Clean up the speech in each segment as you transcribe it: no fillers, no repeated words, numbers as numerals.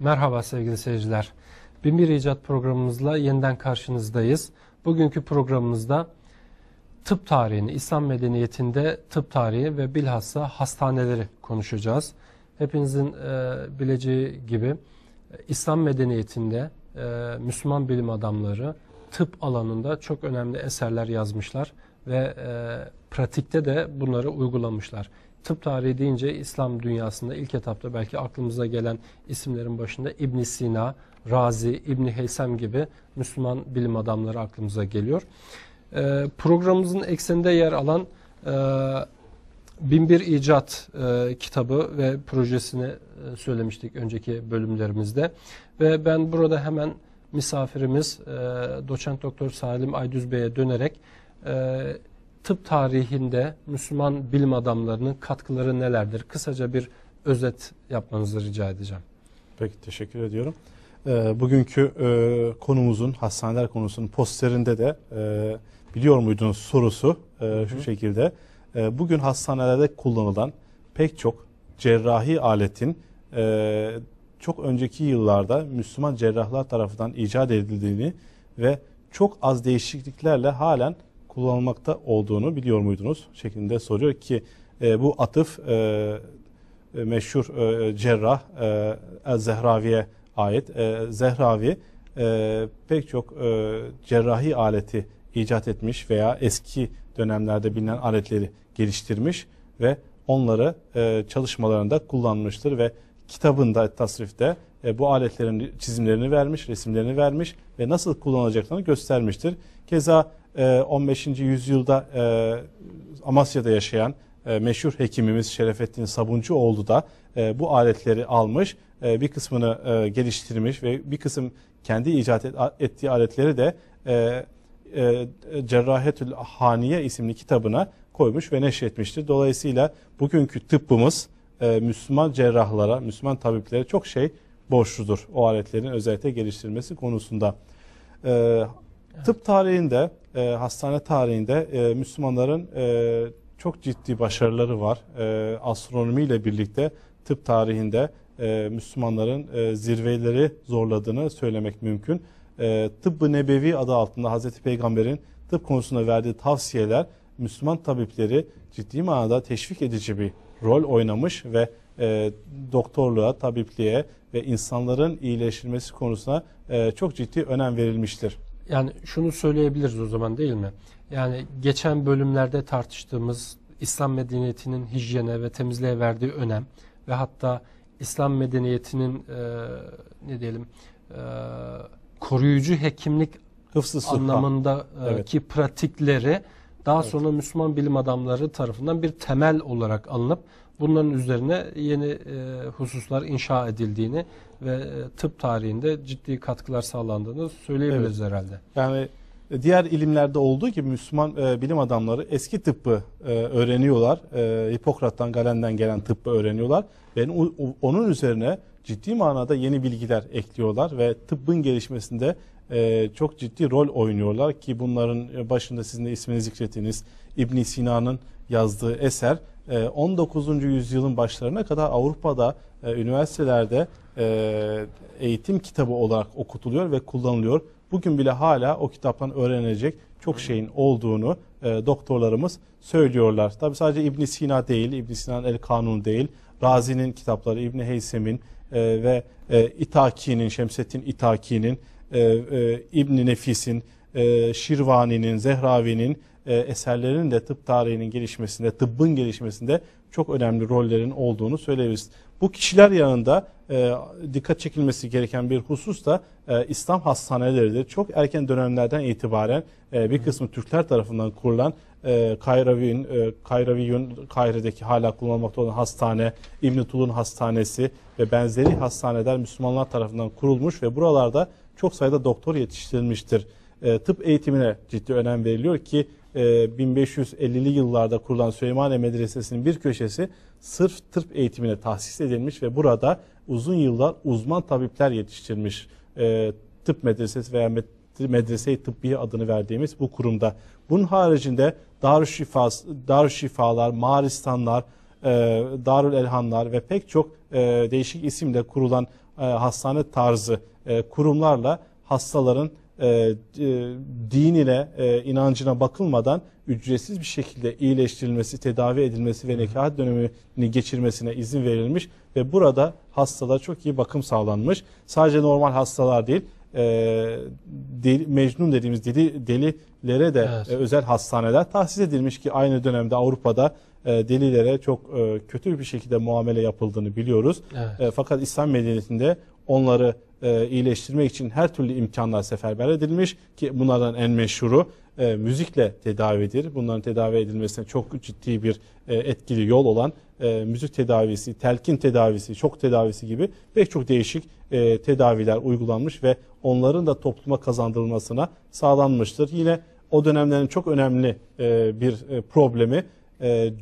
Merhaba sevgili seyirciler. Binbir İcat programımızla yeniden karşınızdayız. Bugünkü programımızda tıp tarihini, İslam medeniyetinde tıp tarihi ve bilhassa hastaneleri konuşacağız. Hepinizin bileceği gibi İslam medeniyetinde Müslüman bilim adamları tıp alanında çok önemli eserler yazmışlar ve pratikte de bunları uygulamışlar. Tıp tarihi deyince İslam dünyasında ilk etapta belki aklımıza gelen isimlerin başında İbn Sina, Razi, İbn Heysem gibi Müslüman bilim adamları aklımıza geliyor. Programımızın ekseninde yer alan Binbir İcat kitabı ve projesini söylemiştik önceki bölümlerimizde. Ve ben burada hemen misafirimiz Doçent Doktor Salim Aydüz Bey'e dönerek tıp tarihinde Müslüman bilim adamlarının katkıları nelerdir? Kısaca bir özet yapmanızı rica edeceğim. Peki, teşekkür ediyorum. Bugünkü konumuzun, hastaneler konusunun posterinde de biliyor muydunuz sorusu şu şekilde. Bugün hastanelerde kullanılan pek çok cerrahi aletin çok önceki yıllarda Müslüman cerrahlar tarafından icat edildiğini ve çok az değişikliklerle halen kullanılmakta olduğunu biliyor muydunuz şeklinde soruyor ki bu atıf meşhur cerrah El-Zehravi'ye ait. Zehravi pek çok cerrahi aleti icat etmiş veya eski dönemlerde bilinen aletleri geliştirmiş ve onları çalışmalarında kullanmıştır ve kitabında tasrifte bu aletlerin çizimlerini vermiş, resimlerini vermiş ve nasıl kullanılacaklarını göstermiştir. Keza 15. yüzyılda Amasya'da yaşayan meşhur hekimimiz Şerefettin Sabuncuoğlu da bu aletleri almış, bir kısmını geliştirmiş ve bir kısım kendi icat ettiği aletleri de Cerrahetül Haniye isimli kitabına koymuş ve neşretmiştir. Dolayısıyla bugünkü tıbbımız Müslüman cerrahlara, Müslüman tabiplere çok şey borçludur. O aletlerin özellikle geliştirilmesi konusunda. Tıp tarihinde, hastane tarihinde Müslümanların çok ciddi başarıları var. Astronomiyle birlikte tıp tarihinde Müslümanların zirveleri zorladığını söylemek mümkün. Tıbb-ı Nebevi adı altında Hazreti Peygamber'in tıp konusunda verdiği tavsiyeler Müslüman tabipleri ciddi manada teşvik edici bir rol oynamış ve doktorluğa, tabipliğe ve insanların iyileştirilmesi konusuna çok ciddi önem verilmiştir. Yani şunu söyleyebiliriz o zaman, değil mi? Yani geçen bölümlerde tartıştığımız İslam medeniyetinin hijyene ve temizliğe verdiği önem ve hatta İslam medeniyetinin koruyucu hekimlik anlamındaki pratikleri daha sonra Müslüman bilim adamları tarafından bir temel olarak alınıp bunların üzerine yeni hususlar inşa edildiğini ve tıp tarihinde ciddi katkılar sağlandığını söyleyebiliriz herhalde. Yani diğer ilimlerde olduğu gibi Müslüman bilim adamları eski tıbbı öğreniyorlar. Hipokrat'tan, Galen'den gelen tıbbı öğreniyorlar ve onun üzerine ciddi manada yeni bilgiler ekliyorlar ve tıbbın gelişmesinde çok ciddi rol oynuyorlar ki bunların başında sizin de ismini zikrettiğiniz İbn Sina'nın yazdığı eser 19. yüzyılın başlarına kadar Avrupa'da üniversitelerde eğitim kitabı olarak okutuluyor ve kullanılıyor. Bugün bile hala o kitaptan öğrenilecek çok şeyin olduğunu doktorlarımız söylüyorlar. Tabi sadece İbn Sina değil, İbn Sina'nın El Kanun değil, Razi'nin kitapları, İbn Heysem'in ve İtaki'nin, Şemseddin İtaki'nin, İbn Nefis'in, Şirvani'nin, Zehravi'nin eserlerinin de tıp tarihinin gelişmesinde, tıbbın gelişmesinde çok önemli rollerin olduğunu söyleyebiliriz. Bu kişiler yanında dikkat çekilmesi gereken bir husus da İslam hastaneleridir. Çok erken dönemlerden itibaren bir kısmı Türkler tarafından kurulan Kayraviyun, Kahire'deki hala kullanılmakta olan hastane, İbn Tulun Hastanesi ve benzeri hastaneler Müslümanlar tarafından kurulmuş ve buralarda çok sayıda doktor yetiştirilmiştir. Tıp eğitimine ciddi önem veriliyor ki 1550'li yıllarda kurulan Süleymaniye Medresesi'nin bir köşesi sırf tıp eğitimine tahsis edilmiş ve burada uzun yıllar uzman tabipler yetiştirmiş. Tıp medresesi veya medrese-i tıbbiye adını verdiğimiz bu kurumda. Bunun haricinde Darüşşifalar, Maristanlar, Darül Elhanlar ve pek çok değişik isimle kurulan hastane tarzı kurumlarla hastaların din ile inancına bakılmadan ücretsiz bir şekilde iyileştirilmesi, tedavi edilmesi ve nekaat dönemini geçirmesine izin verilmiş ve burada hastalara çok iyi bakım sağlanmış. Sadece normal hastalar değil, mecnun dediğimiz delilere de evet, özel hastaneler tahsis edilmiş ki aynı dönemde Avrupa'da delilere çok kötü bir şekilde muamele yapıldığını biliyoruz. evet. Fakat İslam medeniyetinde onları iyileştirmek için her türlü imkanlar seferber edilmiş ki bunlardan en meşhuru müzikle tedavidir. Bunların tedavi edilmesine çok ciddi bir etkili yol olan müzik tedavisi, telkin tedavisi, şok tedavisi gibi pek çok değişik tedaviler uygulanmış ve onların da topluma kazandırılmasına sağlanmıştır. Yine o dönemlerin çok önemli bir problemi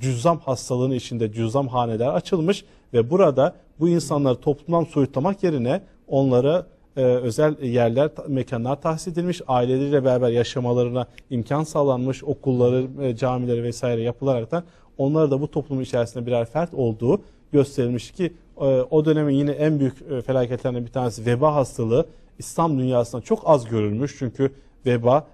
cüzzam hastalığının içinde cüzzamhaneler açılmış ve burada bu insanları toplumdan soyutlamak yerine onlara özel yerler, mekanlar tahsis edilmiş, aileleriyle beraber yaşamalarına imkan sağlanmış, okulları, camileri vesaire yapılaraktan onlara da bu toplumun içerisinde birer fert olduğu gösterilmiş ki o dönemin yine en büyük felaketlerinden bir tanesi veba hastalığı İslam dünyasında çok az görülmüş. Çünkü veba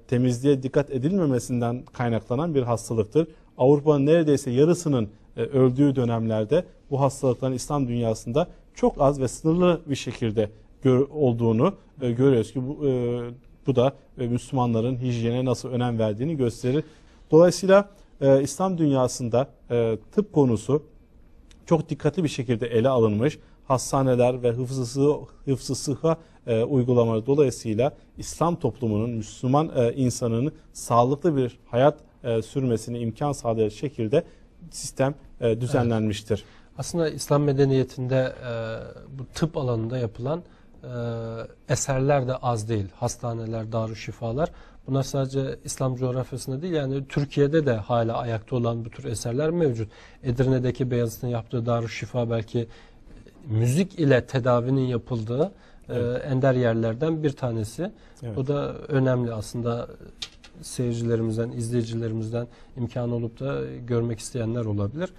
temizliğe dikkat edilmemesinden kaynaklanan bir hastalıktır. Avrupa'nın neredeyse yarısının öldüğü dönemlerde bu hastalıkların İslam dünyasında çok az ve sınırlı bir şekilde olduğunu görüyoruz ki bu da Müslümanların hijyene nasıl önem verdiğini gösterir. Dolayısıyla İslam dünyasında tıp konusu çok dikkatli bir şekilde ele alınmış. Hastaneler ve hıfzı sıhha uygulamaları dolayısıyla İslam toplumunun, Müslüman insanının sağlıklı bir hayat sürmesine imkan sağlayacak şekilde sistem düzenlenmiştir. Evet. Aslında İslam medeniyetinde bu tıp alanında yapılan eserler de az değil. Hastaneler, darüşşifalar. Bunlar sadece İslam coğrafyasında değil, yani Türkiye'de de hala ayakta olan bu tür eserler mevcut. Edirne'deki Beyazıt'ın yaptığı darüşşifa belki müzik ile tedavinin yapıldığı ender yerlerden bir tanesi. Evet. O da önemli aslında. Seyircilerimizden, izleyicilerimizden imkanı olup da görmek isteyenler olabilir.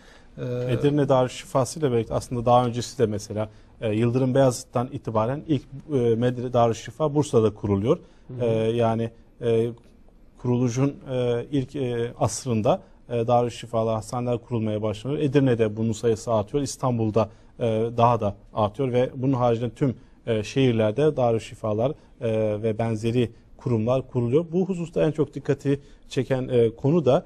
Edirne Darüşşifası ile birlikte aslında daha öncesi de mesela Yıldırım Beyazıt'tan itibaren ilk Darüşşifa Bursa'da kuruluyor. Yani kuruluşun ilk asrında Darüşşifalar, hastaneler kurulmaya başlanıyor. Edirne'de bunun sayısı artıyor. İstanbul'da daha da artıyor ve bunun haricinde tüm şehirlerde Darüşşifalar ve benzeri kurumlar kuruluyor. Bu hususta en çok dikkati çeken konu da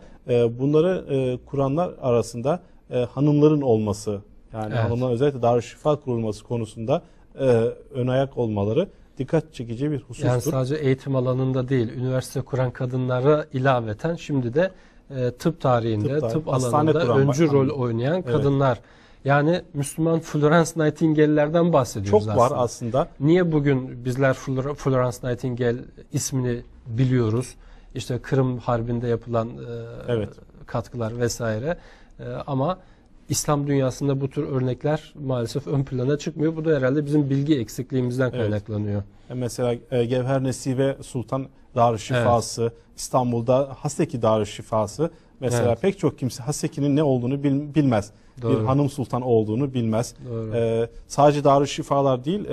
bunları kuranlar arasında hanımların olması. Yani evet, hanımların özellikle Darüşşifa kurulması konusunda ön ayak olmaları dikkat çekici bir husustur. yani sadece eğitim alanında değil, üniversite kuran kadınlara ilaveten şimdi de tıp tarihinde, tıp alanında öncü rol oynayan kadınlar. Yani Müslüman Florence Nightingale'lerden bahsediyoruz çok aslında. var aslında. Niye bugün bizler Florence Nightingale ismini biliyoruz? İşte Kırım Harbi'nde yapılan Evet. katkılar vesaire. Ama İslam dünyasında bu tür örnekler maalesef ön plana çıkmıyor. Bu da herhalde bizim bilgi eksikliğimizden kaynaklanıyor. Mesela Gevher Nesibe Sultan Darüşşifası, İstanbul'da Haseki Darüşşifası. Mesela pek çok kimse Haseki'nin ne olduğunu bilmez. Doğru. Bir hanım sultan olduğunu bilmez. Doğru. Sadece darüşşifalar değil,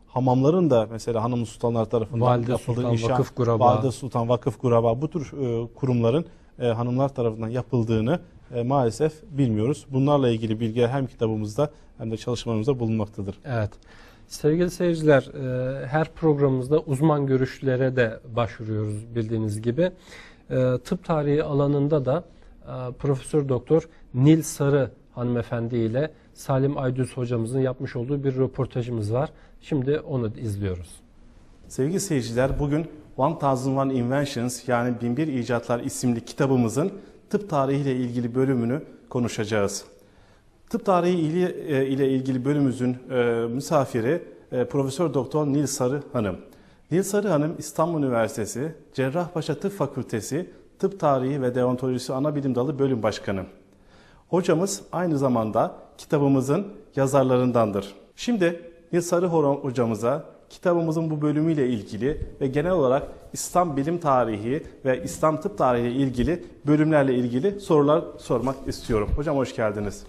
hamamların da mesela hanım sultanlar tarafından Valide yapıldığı Sultan, inşa, Vakıf Guraba. Valide Sultan, Vakıf Guraba bu tür kurumların hanımlar tarafından yapıldığını maalesef bilmiyoruz. Bunlarla ilgili bilgiler hem kitabımızda hem de çalışmalarımızda bulunmaktadır. Evet. Sevgili seyirciler, her programımızda uzman görüşlere de başvuruyoruz bildiğiniz gibi. Tıp tarihi alanında da Profesör Doktor Nil Sarı hanımefendi ile Salim Aydüz hocamızın yapmış olduğu bir röportajımız var. Şimdi onu izliyoruz. Sevgili seyirciler, bugün 1001 Inventions yani 1001 İcatlar isimli kitabımızın tıp tarihiyle ilgili bölümünü konuşacağız. Tıp tarihi ile ilgili bölümümüzün misafiri Profesör Doktor Nil Sarı Hanım. Nil Sarı Hanım İstanbul Üniversitesi Cerrahpaşa Tıp Fakültesi Tıp Tarihi ve Deontolojisi Anabilim Dalı Bölüm Başkanı. Hocamız aynı zamanda kitabımızın yazarlarındandır. Şimdi Nil Sarı hocamıza kitabımızın bu bölümüyle ilgili ve genel olarak İslam bilim tarihi ve İslam tıp tarihi ile ilgili bölümlerle ilgili sorular sormak istiyorum. Hocam hoş geldiniz.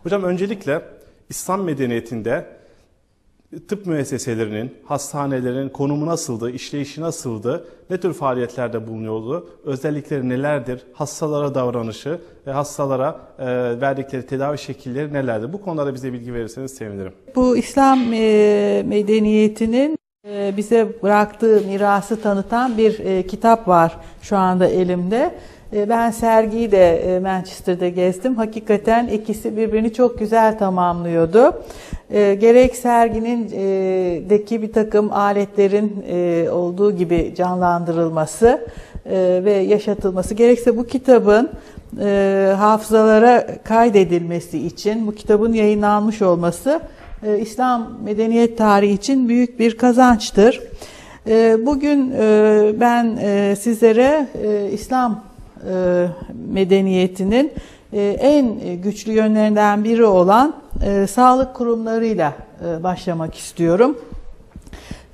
Hocam öncelikle İslam medeniyetinde tıp müesseselerinin, hastanelerin konumu nasıldı, işleyişi nasıldı, ne tür faaliyetlerde bulunuyordu, özellikleri nelerdir, hastalara davranışı ve hastalara verdikleri tedavi şekilleri nelerdir? Bu konulara bize bilgi verirseniz sevinirim. Bu İslam medeniyetinin bize bıraktığı mirası tanıtan bir kitap var şu anda elimde. Ben sergiyi de Manchester'da gezdim. Hakikaten ikisi birbirini çok güzel tamamlıyordu. Gerek serginin deki bir takım aletlerin olduğu gibi canlandırılması ve yaşatılması, gerekse bu kitabın hafızalara kaydedilmesi için bu kitabın yayınlanmış olması İslam medeniyet tarihi için büyük bir kazançtır. Bugün ben sizlere İslam medeniyetinin en güçlü yönlerinden biri olan sağlık kurumlarıyla başlamak istiyorum.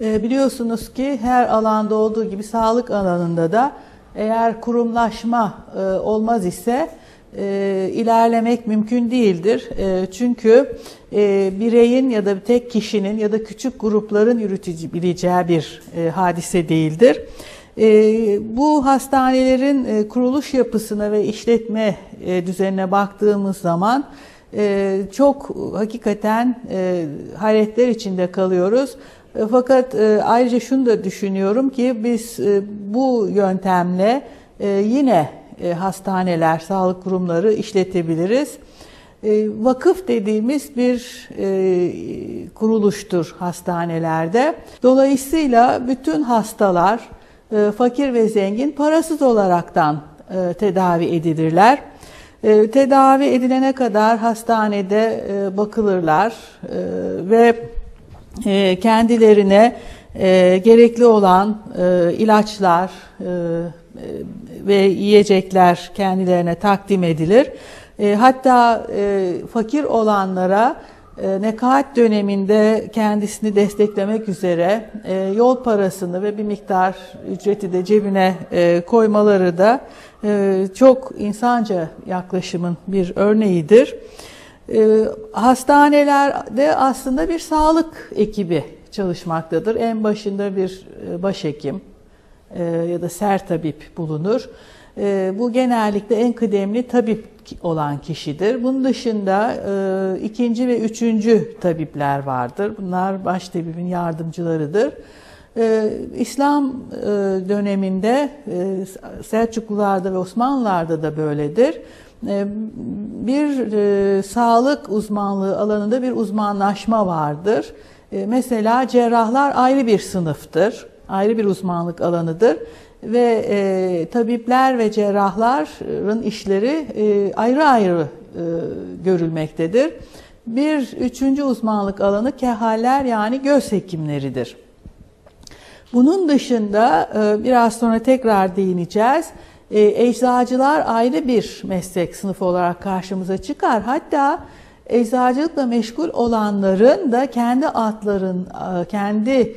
Biliyorsunuz ki her alanda olduğu gibi sağlık alanında da eğer kurumlaşma olmaz ise ilerlemek mümkün değildir. Çünkü bireyin ya da tek kişinin ya da küçük grupların yürütebileceği bir hadise değildir. Bu hastanelerin kuruluş yapısına ve işletme düzenine baktığımız zaman çok hakikaten hayretler içinde kalıyoruz. Fakat ayrıca şunu da düşünüyorum ki biz bu yöntemle yine hastaneler, sağlık kurumları işletebiliriz. Vakıf dediğimiz bir kuruluştur hastanelerde. Dolayısıyla bütün hastalar, fakir ve zengin, parasız olaraktan tedavi edilirler. Tedavi edilene kadar hastanede bakılırlar ve kendilerine gerekli olan ilaçlar ve yiyecekler kendilerine takdim edilir. Hatta fakir olanlara nekaat döneminde kendisini desteklemek üzere yol parasını ve bir miktar ücreti de cebine koymaları da çok insanca yaklaşımın bir örneğidir. Hastanelerde aslında bir sağlık ekibi çalışmaktadır. En başında bir başhekim ya da sertabip bulunur. Bu genellikle en kıdemli tabip olan kişidir. Bunun dışında ikinci ve üçüncü tabipler vardır. Bunlar baş tabibin yardımcılarıdır. İslam döneminde Selçuklularda ve Osmanlılarda da böyledir. Bir sağlık uzmanlığı alanında bir uzmanlaşma vardır. Mesela cerrahlar ayrı bir sınıftır, ayrı bir uzmanlık alanıdır. Ve tabipler ve cerrahların işleri ayrı ayrı görülmektedir. Bir üçüncü uzmanlık alanı kehaller yani göz hekimleridir. Bunun dışında biraz sonra tekrar değineceğiz. Eczacılar ayrı bir meslek sınıfı olarak karşımıza çıkar. Hatta eczacılıkla meşgul olanların da kendi kendi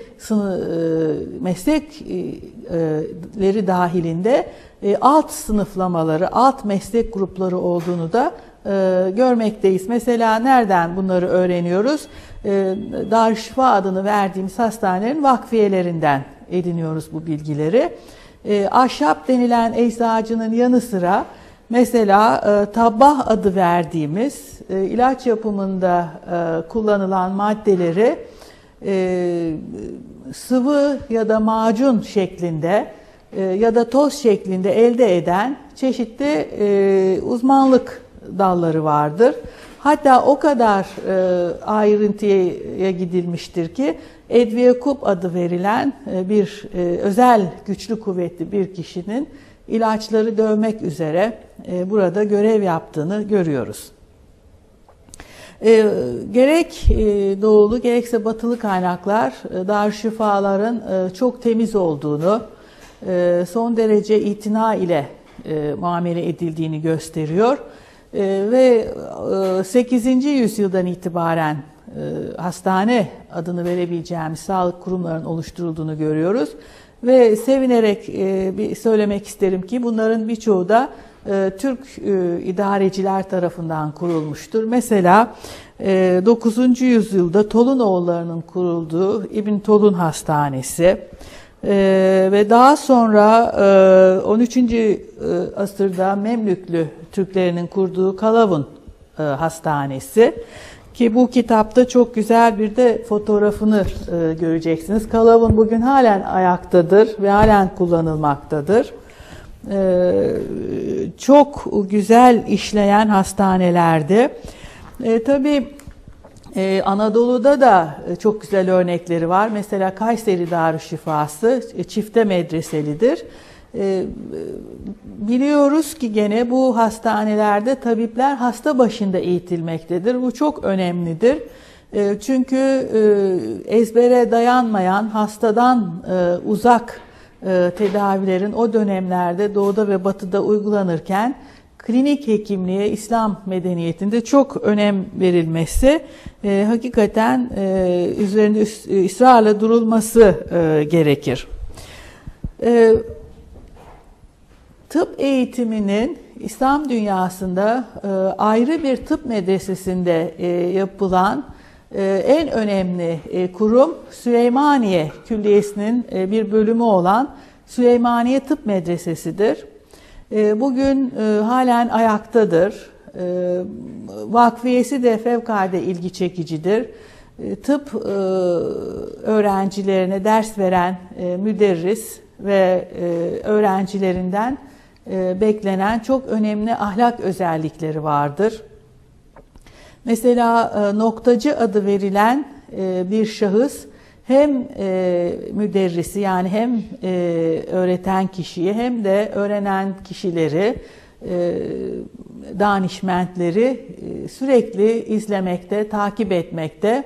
meslekleri dahilinde alt sınıflamaları, alt meslek grupları olduğunu da görmekteyiz. Mesela nereden bunları öğreniyoruz? Darüşşifa adını verdiğimiz hastanelerin vakfiyelerinden ediniyoruz bu bilgileri. Ahşap denilen eczacının yanı sıra mesela tabbah adı verdiğimiz ilaç yapımında kullanılan maddeleri sıvı ya da macun şeklinde ya da toz şeklinde elde eden çeşitli uzmanlık dalları vardır. Hatta o kadar ayrıntıya gidilmiştir ki Edviye Kup adı verilen bir özel güçlü kuvvetli bir kişinin ilaçları dövmek üzere burada görev yaptığını görüyoruz. Gerek doğulu gerekse batılı kaynaklar darüşşifaların çok temiz olduğunu, son derece itina ile muamele edildiğini gösteriyor. Ve 8. yüzyıldan itibaren hastane adını verebileceğimiz sağlık kurumlarının oluşturulduğunu görüyoruz. Ve sevinerek söylemek isterim ki bunların birçoğu da Türk idareciler tarafından kurulmuştur. Mesela 9. yüzyılda Tolunoğullarının kurulduğu İbn Tolun Hastanesi ve daha sonra 13. asırda Memlüklü Türklerinin kurduğu Kalavun Hastanesi, ki bu kitapta çok güzel bir de fotoğrafını göreceksiniz. Kalavun bugün halen ayaktadır ve halen kullanılmaktadır. Çok güzel işleyen hastanelerdi. Tabii Anadolu'da da çok güzel örnekleri var. Mesela Kayseri Darüşşifası çifte medreselidir. Biliyoruz ki gene bu hastanelerde tabipler hasta başında eğitilmektedir. Bu çok önemlidir. Çünkü ezbere dayanmayan, hastadan uzak tedavilerin o dönemlerde Doğu'da ve Batı'da uygulanırken klinik hekimliğe İslam medeniyetinde çok önem verilmesi, hakikaten üzerinde ısrarla durulması gerekir. Tıp eğitiminin İslam dünyasında ayrı bir tıp medresesinde yapılan en önemli kurum Süleymaniye Külliyesi'nin bir bölümü olan Süleymaniye Tıp Medresesi'dir. Bugün halen ayaktadır. Vakfiyesi de fevkalade ilgi çekicidir. Tıp öğrencilerine ders veren müderris ve öğrencilerinden beklenen çok önemli ahlak özellikleri vardır. Mesela noktacı adı verilen bir şahıs hem müderrisi, yani hem öğreten kişiyi hem de öğrenen kişileri, danişmentleri sürekli izlemekte, takip etmekte.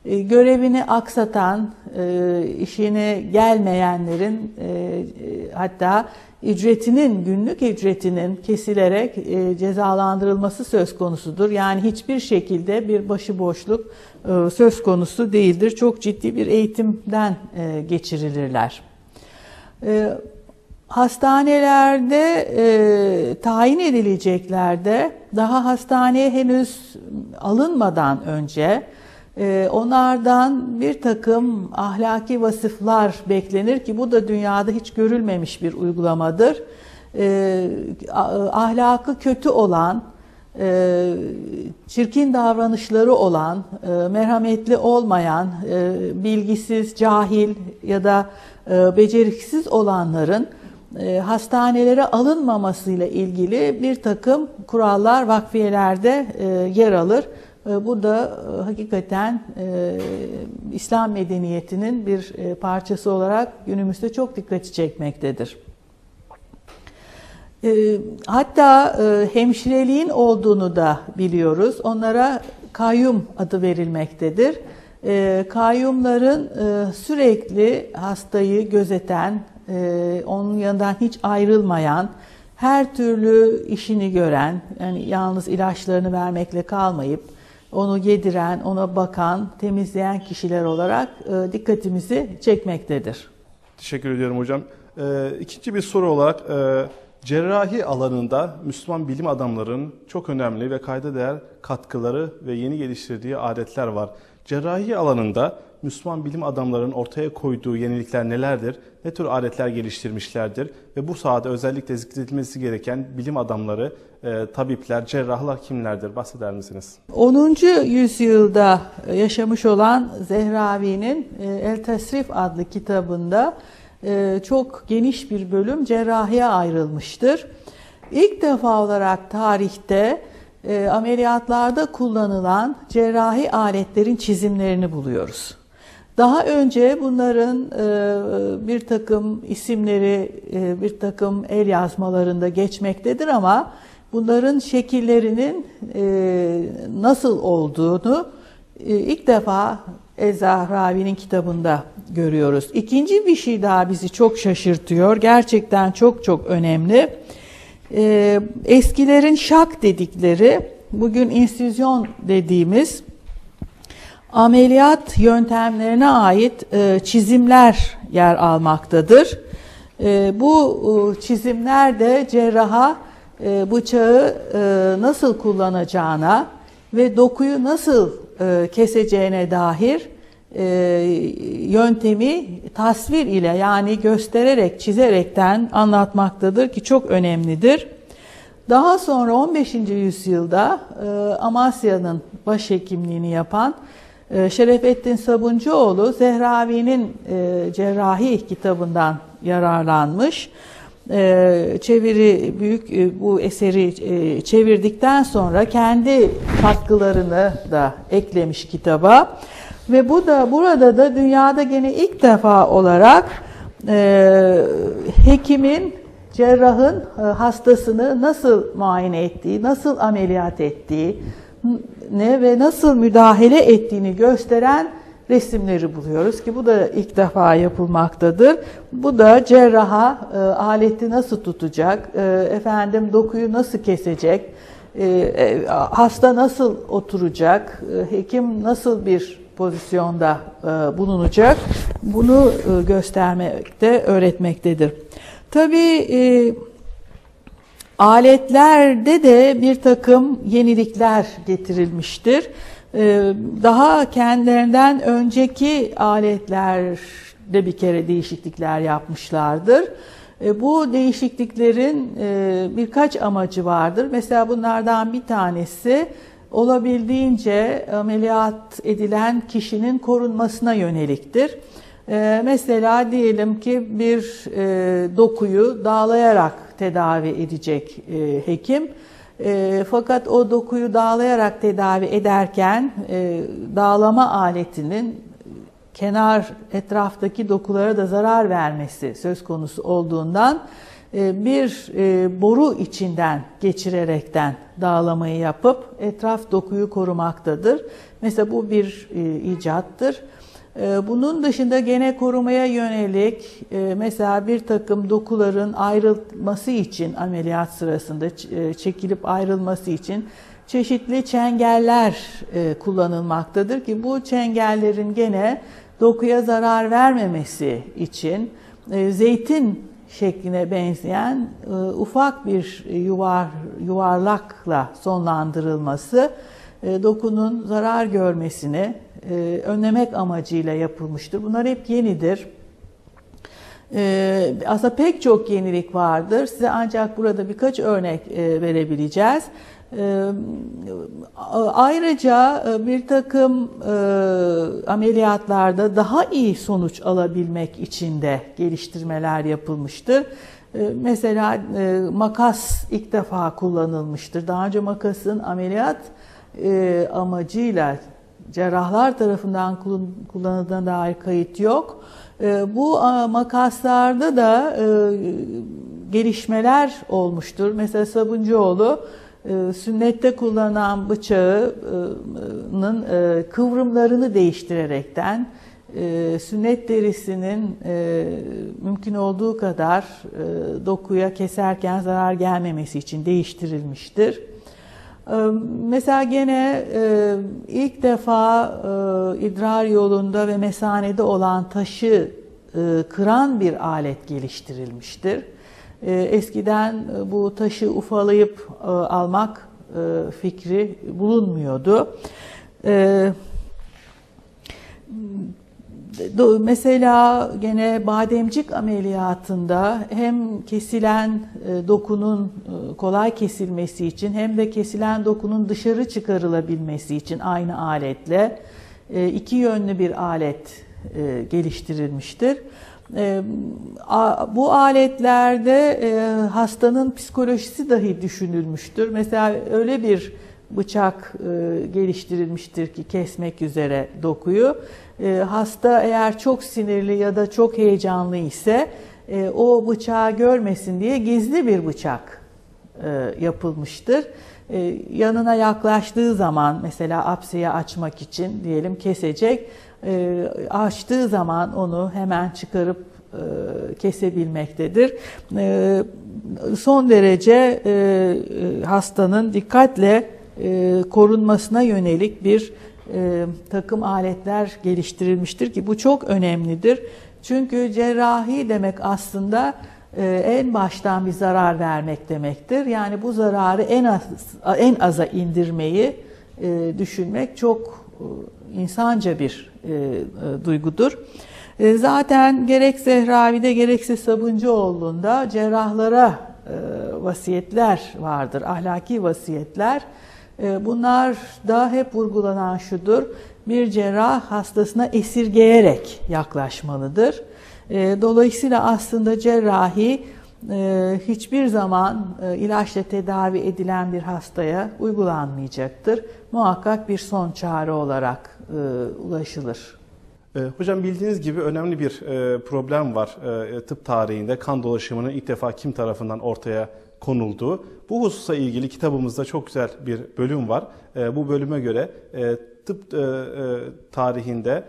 Görevini aksatan, işine gelmeyenlerin hatta günlük ücretinin kesilerek cezalandırılması söz konusudur. Yani hiçbir şekilde bir başıboşluk söz konusu değildir. Çok ciddi bir eğitimden geçirilirler. Hastanelerde tayin edileceklerde daha hastaneye henüz alınmadan önce onlardan bir takım ahlaki vasıflar beklenir ki bu da dünyada hiç görülmemiş bir uygulamadır. Ahlakı kötü olan, çirkin davranışları olan, merhametli olmayan, bilgisiz, cahil ya da beceriksiz olanların hastanelere alınmamasıyla ilgili bir takım kurallar vakfiyelerde yer alır. Bu da hakikaten İslam medeniyetinin bir parçası olarak günümüzde çok dikkati çekmektedir. Hatta hemşireliğin olduğunu da biliyoruz. Onlara kayyum adı verilmektedir. Kayyumların sürekli hastayı gözeten, onun yanından hiç ayrılmayan, her türlü işini gören, yani yalnız ilaçlarını vermekle kalmayıp onu yediren, ona bakan, temizleyen kişiler olarak dikkatimizi çekmektedir. Teşekkür ediyorum hocam. İkinci bir soru olarak cerrahi alanında Müslüman bilim adamlarının çok önemli ve kayda değer katkıları ve yeni geliştirdiği aletler var. Cerrahi alanında Müslüman bilim adamlarının ortaya koyduğu yenilikler nelerdir? Ne tür aletler geliştirmişlerdir? Ve bu sahada özellikle zikredilmesi gereken bilim adamları, tabipler, cerrahlar kimlerdir? Bahseder misiniz? 10. yüzyılda yaşamış olan Zehravi'nin El Tesrif adlı kitabında çok geniş bir bölüm cerrahiye ayrılmıştır. İlk defa olarak tarihte ameliyatlarda kullanılan cerrahi aletlerin çizimlerini buluyoruz. Daha önce bunların bir takım isimleri, bir takım el yazmalarında geçmektedir ama bunların şekillerinin nasıl olduğunu ilk defa Ez-Zahravi'nin kitabında görüyoruz. İkinci bir şey daha bizi çok şaşırtıyor. Gerçekten çok çok önemli. Eskilerin şak dedikleri, bugün insüzyon dediğimiz ameliyat yöntemlerine ait çizimler yer almaktadır. Bu çizimler de cerraha bıçağı nasıl kullanacağına ve dokuyu nasıl keseceğine dair yöntemi tasvir ile, yani göstererek, çizerekten anlatmaktadır ki çok önemlidir. Daha sonra 15. yüzyılda Amasya'nın başhekimliğini yapan Şerefettin Sabuncuoğlu Zehravi'nin Cerrahi kitabından yararlanmış. Bu eseri çevirdikten sonra kendi katkılarını da eklemiş kitaba ve burada da dünyada gene ilk defa olarak hekimin, cerrahın hastasını nasıl muayene ettiği, nasıl ameliyat ettiği ve nasıl müdahale ettiğini gösteren resimleri buluyoruz ki bu da ilk defa yapılmaktadır. Bu da cerraha aleti nasıl tutacak, dokuyu nasıl kesecek, hasta nasıl oturacak, hekim nasıl bir pozisyonda bulunacak, bunu göstermekte, öğretmektedir. Tabii aletlerde de bir takım yenilikler getirilmiştir. Daha kendilerinden önceki aletlerde bir kere değişiklikler yapmışlardır. Bu değişikliklerin birkaç amacı vardır. Mesela bunlardan bir tanesi olabildiğince ameliyat edilen kişinin korunmasına yöneliktir. Mesela diyelim ki bir dokuyu dağlayarak tedavi edecek hekim. Fakat o dokuyu dağlayarak tedavi ederken dağlama aletinin etraftaki dokulara da zarar vermesi söz konusu olduğundan bir boru içinden geçirerekten dağlamayı yapıp etraf dokuyu korumaktadır. Mesela bu bir icattır. Bunun dışında gene korumaya yönelik mesela bir takım dokuların ayrılması için, ameliyat sırasında çekilip ayrılması için çeşitli çengeller kullanılmaktadır ki bu çengellerin gene dokuya zarar vermemesi için zeytin şekline benzeyen ufak bir yuvarlakla sonlandırılması dokunun zarar görmesini önlemek amacıyla yapılmıştır. Bunlar hep yenidir. Aslında pek çok yenilik vardır. Size ancak burada birkaç örnek verebileceğiz. Ayrıca bir takım ameliyatlarda daha iyi sonuç alabilmek için de geliştirmeler yapılmıştır. Mesela makas ilk defa kullanılmıştır. Daha önce makasın ameliyat amacıyla cerrahlar tarafından kullanıldığına dair kayıt yok. Bu makaslarda da gelişmeler olmuştur. Mesela Sabuncuoğlu sünnette kullanılan bıçağının kıvrımlarını değiştirerekten sünnet derisinin mümkün olduğu kadar dokuya keserken zarar gelmemesi için değiştirilmiştir. Mesela gene ilk defa idrar yolunda ve mesanede olan taşı kıran bir alet geliştirilmiştir. Eskiden bu taşı ufalayıp almak fikri bulunmuyordu. Mesela gene bademcik ameliyatında hem kesilen dokunun kolay kesilmesi için hem de kesilen dokunun dışarı çıkarılabilmesi için aynı aletle iki yönlü bir alet geliştirilmiştir. Bu aletlerde hastanın psikolojisi dahi düşünülmüştür. Mesela öyle bir bıçak geliştirilmiştir ki kesmek üzere dokuyu. Hasta eğer çok sinirli ya da çok heyecanlı ise o bıçağı görmesin diye gizli bir bıçak yapılmıştır. Yanına yaklaştığı zaman mesela apseyi açmak için diyelim kesecek, açtığı zaman onu hemen çıkarıp kesebilmektedir. Son derece hastanın dikkatle korunmasına yönelik bir takım aletler geliştirilmiştir ki bu çok önemlidir. Çünkü cerrahi demek aslında en baştan bir zarar vermek demektir. Yani bu zararı en aza indirmeyi düşünmek çok insanca bir duygudur. Zaten gerek Zehravi'de gerekse Sabuncuoğlu'nda cerrahlara vasiyetler vardır, ahlaki vasiyetler. Bunlar da hep vurgulanan şudur: bir cerrah hastasına esirgeyerek yaklaşmalıdır. Dolayısıyla aslında cerrahi hiçbir zaman ilaçla tedavi edilen bir hastaya uygulanmayacaktır. Muhakkak bir son çare olarak ulaşılır. Hocam, bildiğiniz gibi önemli bir problem var tıp tarihinde. Kan dolaşımının ilk defa kim tarafından ortaya konulduğu. Bu hususa ilgili kitabımızda çok güzel bir bölüm var. Bu bölüme göre tıp tarihinde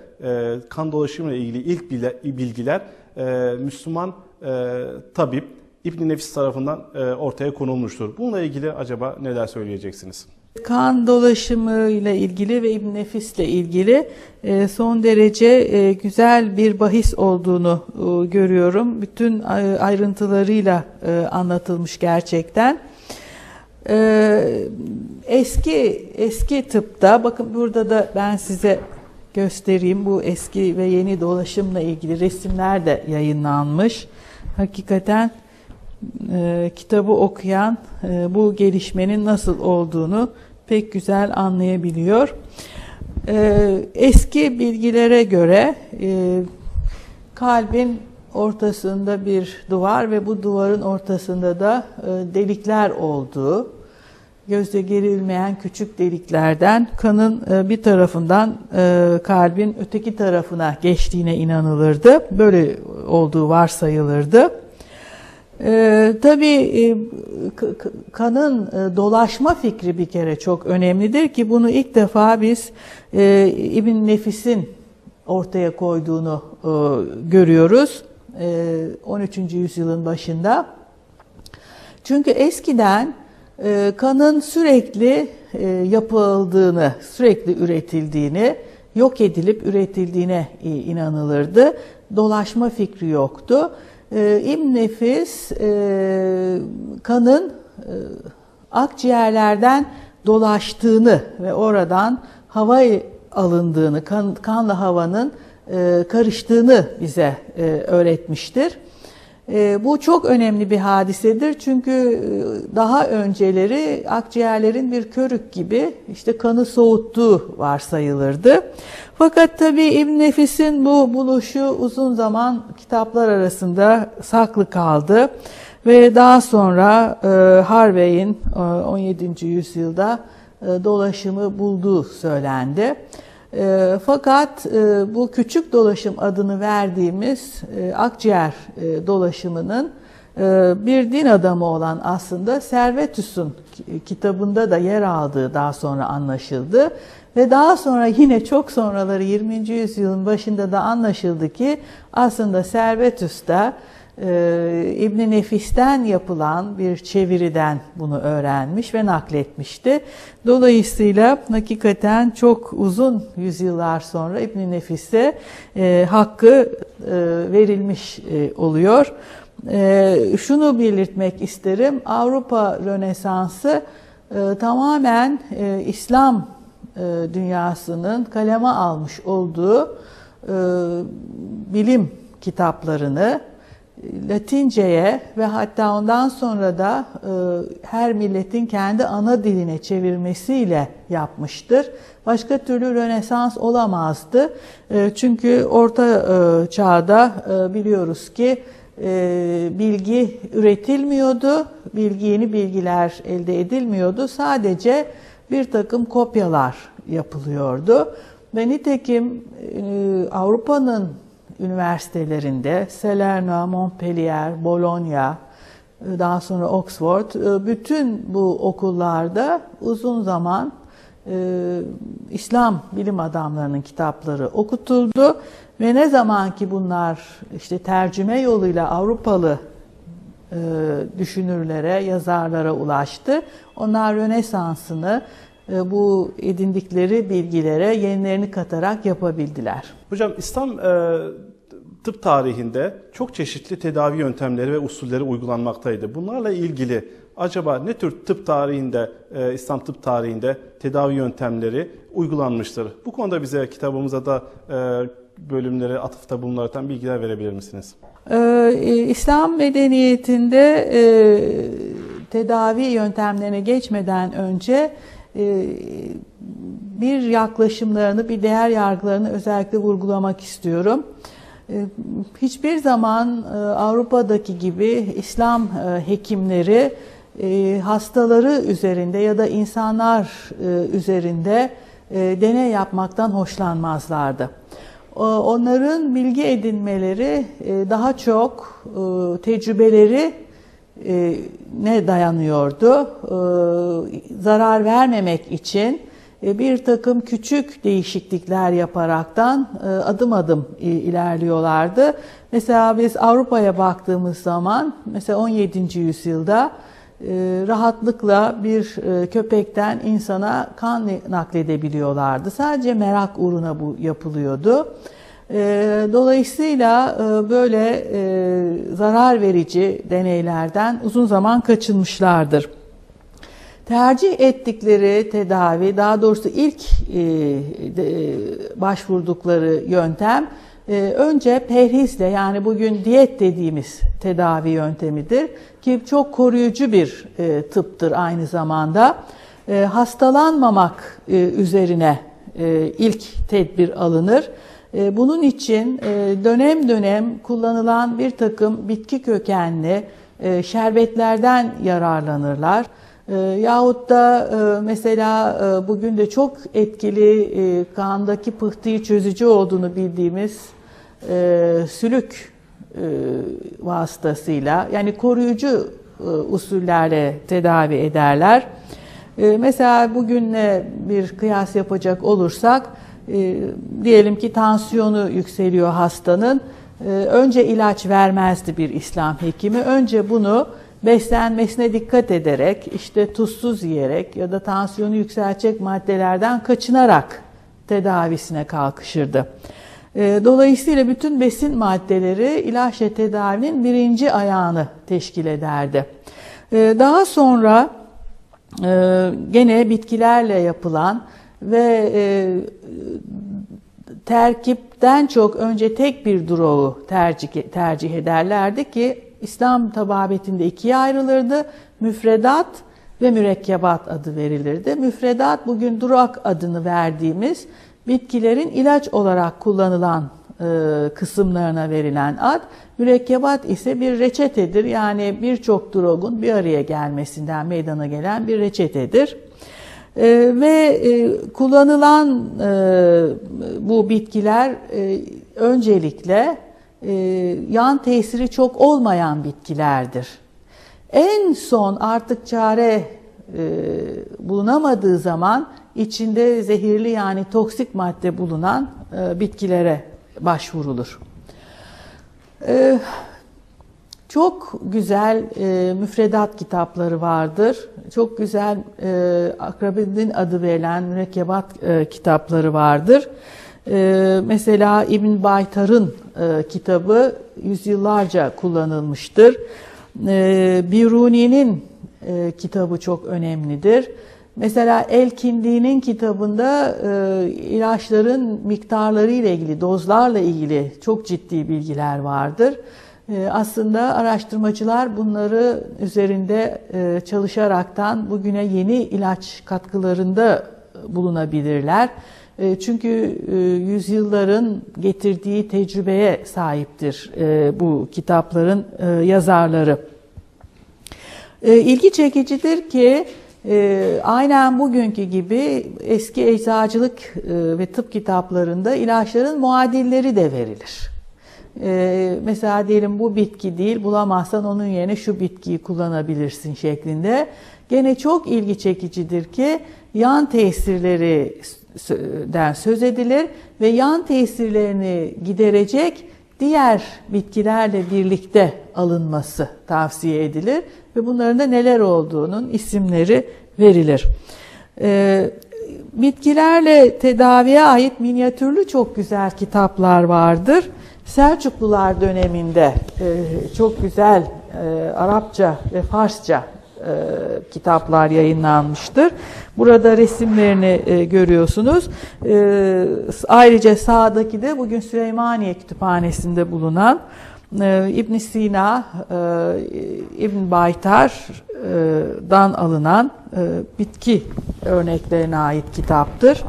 kan dolaşımıyla ilgili ilk bilgiler Müslüman tabip İbn Nefis tarafından ortaya konulmuştur. Bununla ilgili acaba neler söyleyeceksiniz? Kan dolaşımı ile ilgili ve İbn Nefis ile ilgili son derece güzel bir bahis olduğunu görüyorum. Bütün ayrıntılarıyla anlatılmış gerçekten. Eski tıpta, bakın burada da ben size göstereyim, bu eski ve yeni dolaşımla ilgili resimler de yayınlanmış. Hakikaten kitabı okuyan bu gelişmenin nasıl olduğunu pek güzel anlayabiliyor. Eski bilgilere göre kalbin ortasında bir duvar ve bu duvarın ortasında da delikler olduğu, gözle görülmeyen küçük deliklerden kanın bir tarafından kalbin öteki tarafına geçtiğine inanılırdı. Böyle olduğu varsayılırdı. Tabii kanın dolaşma fikri bir kere çok önemlidir ki bunu ilk defa biz İbn Nefis'in ortaya koyduğunu görüyoruz 13. yüzyılın başında. Çünkü eskiden kanın sürekli yapıldığını, sürekli üretildiğini, yok edilip üretildiğine inanılırdı. Dolaşma fikri yoktu. İbn Nefis kanın akciğerlerden dolaştığını ve oradan hava alındığını, kanla havanın karıştığını bize öğretmiştir. Bu çok önemli bir hadisedir çünkü daha önceleri akciğerlerin bir körük gibi işte kanı soğuttuğu varsayılırdı. Fakat tabii İbn Nefis'in bu buluşu uzun zaman kitaplar arasında saklı kaldı ve daha sonra Harvey'in 17. yüzyılda dolaşımı bulduğu söylendi. Fakat bu küçük dolaşım adını verdiğimiz akciğer dolaşımının bir din adamı olan aslında Servetus'un kitabında da yer aldığı daha sonra anlaşıldı. Ve daha sonra yine çok sonraları 20. yüzyılın başında da anlaşıldı ki aslında Servetus da İbn Nefis'ten yapılan bir çeviriden bunu öğrenmiş ve nakletmişti. Dolayısıyla hakikaten çok uzun yüzyıllar sonra İbn Nefis'e hakkı verilmiş oluyor. Şunu belirtmek isterim, Avrupa Rönesansı tamamen İslam dünyasının kaleme almış olduğu bilim kitaplarını Latince'ye ve hatta ondan sonra da her milletin kendi ana diline çevirmesiyle yapmıştır. Başka türlü Rönesans olamazdı. Çünkü Orta Çağ'da biliyoruz ki bilgi üretilmiyordu, yeni bilgiler elde edilmiyordu. Sadece bir takım kopyalar yapılıyordu. Ve nitekim Avrupa'nın üniversitelerinde Salerno, Montpellier, Bologna, daha sonra Oxford, bütün bu okullarda uzun zaman İslam bilim adamlarının kitapları okutuldu ve ne zaman ki bunlar işte tercüme yoluyla Avrupalı düşünürlere, yazarlara ulaştı, onlar Rönesans'ını bu edindikleri bilgilere yenilerini katarak yapabildiler. Hocam İslam tıp tarihinde çok çeşitli tedavi yöntemleri ve usulleri uygulanmaktaydı. Bunlarla ilgili acaba ne tür tıp tarihinde, İslam tıp tarihinde tedavi yöntemleri uygulanmıştır? Bu konuda bize kitabımıza da bölümlere atıfta bulunarak bilgiler verebilir misiniz? İslam medeniyetinde tedavi yöntemlerine geçmeden önce bir yaklaşımlarını, bir değer yargılarını özellikle vurgulamak istiyorum. Hiçbir zaman Avrupa'daki gibi İslam hekimleri hastaları üzerinde ya da insanlar üzerinde deney yapmaktan hoşlanmazlardı. Onların bilgi edinmeleri daha çok tecrübeleri ne dayanıyordu? Zarar vermemek için bir takım küçük değişiklikler yaparaktan adım adım ilerliyorlardı. Mesela biz Avrupa'ya baktığımız zaman mesela 17. yüzyılda rahatlıkla bir köpekten insana kan nakledebiliyorlardı. Sadece merak uğruna bu yapılıyordu. Dolayısıyla böyle zarar verici deneylerden uzun zaman kaçınmışlardır. Tercih ettikleri tedavi, daha doğrusu ilk başvurdukları yöntem önce perhizle, yani bugün diyet dediğimiz tedavi yöntemidir ki çok koruyucu bir tıptır aynı zamanda. Hastalanmamak üzerine ilk tedbir alınır. Bunun için dönem dönem kullanılan bir takım bitki kökenli şerbetlerden yararlanırlar. Yahut da mesela bugün de çok etkili kandaki pıhtıyı çözücü olduğunu bildiğimiz sülük vasıtasıyla, yani koruyucu usullerle tedavi ederler. Mesela bugünle bir kıyas yapacak olursak, diyelim ki tansiyonu yükseliyor hastanın. Önce ilaç vermezdi bir İslam hekimi. Önce bunu beslenmesine dikkat ederek, işte tuzsuz yiyerek ya da tansiyonu yükseltecek maddelerden kaçınarak tedavisine kalkışırdı. Dolayısıyla bütün besin maddeleri ilaçla tedavinin birinci ayağını teşkil ederdi. Daha sonra gene bitkilerle yapılan ve terkipten çok önce tek bir duruğu tercih ederlerdi ki İslam tababetinde ikiye ayrılırdı. Müfredat ve mürekkebat adı verilirdi. Müfredat bugün durak adını verdiğimiz bitkilerin ilaç olarak kullanılan kısımlarına verilen ad. Mürekkebat ise bir reçetedir. Yani birçok drogun bir araya gelmesinden meydana gelen bir reçetedir. Ve kullanılan bu bitkiler öncelikle yan tesiri çok olmayan bitkilerdir. En son artık çare bulunamadığı zaman içinde zehirli, yani toksik madde bulunan bitkilere başvurulur. Çok güzel müfredat kitapları vardır. Çok güzel Akrabiddin adı verilen mürekkebat kitapları vardır. Mesela İbn Baytar'ın kitabı yüzyıllarca kullanılmıştır. Biruni'nin kitabı çok önemlidir. Mesela El-Kindi'nin kitabında ilaçların miktarları ile ilgili, dozlarla ilgili çok ciddi bilgiler vardır. Aslında araştırmacılar bunları üzerinde çalışaraktan bugüne yeni ilaç katkılarında bulunabilirler. Çünkü yüzyılların getirdiği tecrübeye sahiptir bu kitapların yazarları. İlgi çekicidir ki aynen bugünkü gibi eski eczacılık ve tıp kitaplarında ilaçların muadilleri de verilir. Mesela diyelim bu bitki değil, bulamazsan onun yerine şu bitkiyi kullanabilirsin şeklinde. Gene çok ilgi çekicidir ki yan tesirlerden söz edilir ve yan tesirlerini giderecek diğer bitkilerle birlikte alınması tavsiye edilir ve bunların da neler olduğunun isimleri verilir. Bitkilerle tedaviye ait minyatürlü çok güzel kitaplar vardır. Selçuklular döneminde çok güzel Arapça ve Farsça kitaplar yayınlanmıştır. Burada resimlerini görüyorsunuz. Ayrıca sağdaki de bugün Süleymaniye Kütüphanesi'nde bulunan İbn Sina, İbn Baytar'dan alınan bitki örneklerine ait kitaptır.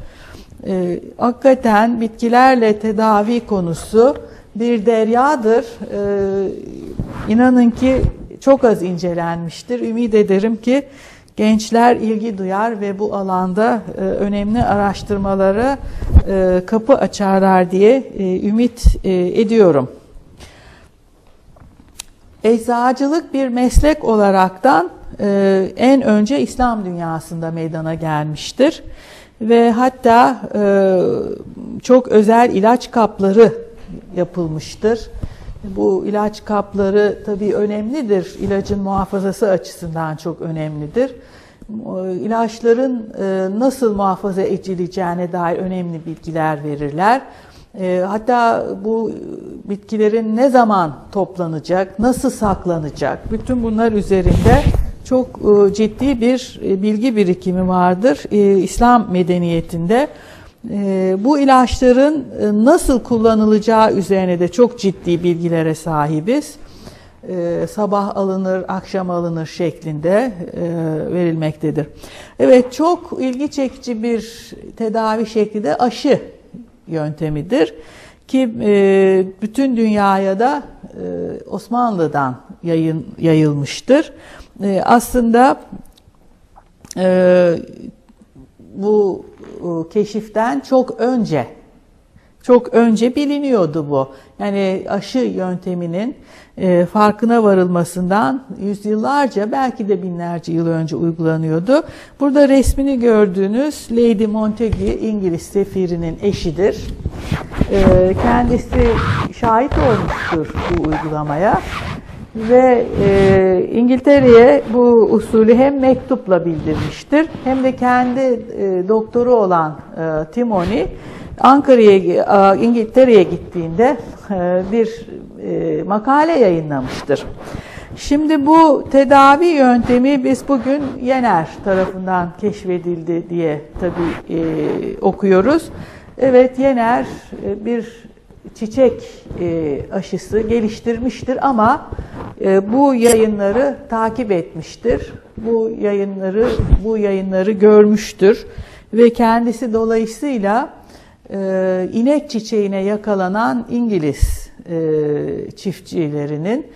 Hakikaten bitkilerle tedavi konusu bir deryadır. İnanın ki çok az incelenmiştir. Ümit ederim ki gençler ilgi duyar ve bu alanda önemli araştırmalara kapı açarlar diye ümit ediyorum. Eczacılık bir meslek olaraktan en önce İslam dünyasında meydana gelmiştir. Ve hatta çok özel ilaç kapları yapılmıştır. Bu ilaç kapları tabii önemlidir. İlacın muhafazası açısından çok önemlidir. İlaçların nasıl muhafaza edileceğine dair önemli bilgiler verirler. Hatta bu bitkilerin ne zaman toplanacak, nasıl saklanacak, bütün bunlar üzerinde çok ciddi bir bilgi birikimi vardır İslam medeniyetinde. Bu ilaçların nasıl kullanılacağı üzerine de çok ciddi bilgilere sahibiz. Sabah alınır, akşam alınır şeklinde verilmektedir. Evet, çok ilgi çekici bir tedavi şekli de aşı yöntemidir ki bütün dünyaya da Osmanlı'dan yayılmıştır. Aslında bu keşiften çok önce biliniyordu bu. Yani aşı yönteminin farkına varılmasından yüzyıllarca, belki de binlerce yıl önce uygulanıyordu. Burada resmini gördüğünüz Lady Montagu, İngiliz sefirinin eşidir. Kendisi şahit olmuştur bu uygulamaya. Ve İngiltere'ye bu usulü hem mektupla bildirmiştir hem de kendi doktoru olan Timony İngiltere'ye gittiğinde bir makale yayınlamıştır. Şimdi bu tedavi yöntemi biz bugün Jenner tarafından keşfedildi diye tabii okuyoruz. Evet, Jenner bir çiçek aşısı geliştirmiştir ama bu yayınları takip etmiştir. Bu yayınları görmüştür ve kendisi dolayısıyla inek çiçeğine yakalanan İngiliz çiftçilerinin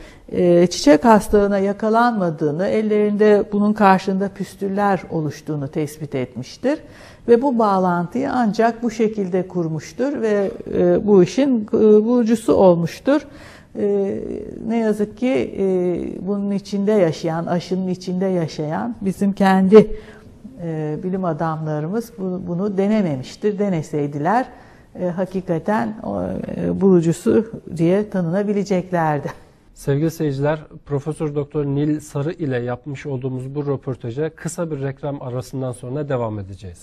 çiçek hastalığına yakalanmadığını, ellerinde bunun karşılığında püstüller oluştuğunu tespit etmiştir. Ve bu bağlantıyı ancak bu şekilde kurmuştur ve bu işin bulucusu olmuştur. Ne yazık ki bunun içinde yaşayan, aşının içinde yaşayan bizim kendi bilim adamlarımız bunu denememiştir. Deneseydiler hakikaten bulucusu diye tanınabileceklerdi. Sevgili seyirciler, Profesör Doktor Nil Sarı ile yapmış olduğumuz bu röportaja kısa bir reklam arasından sonra devam edeceğiz.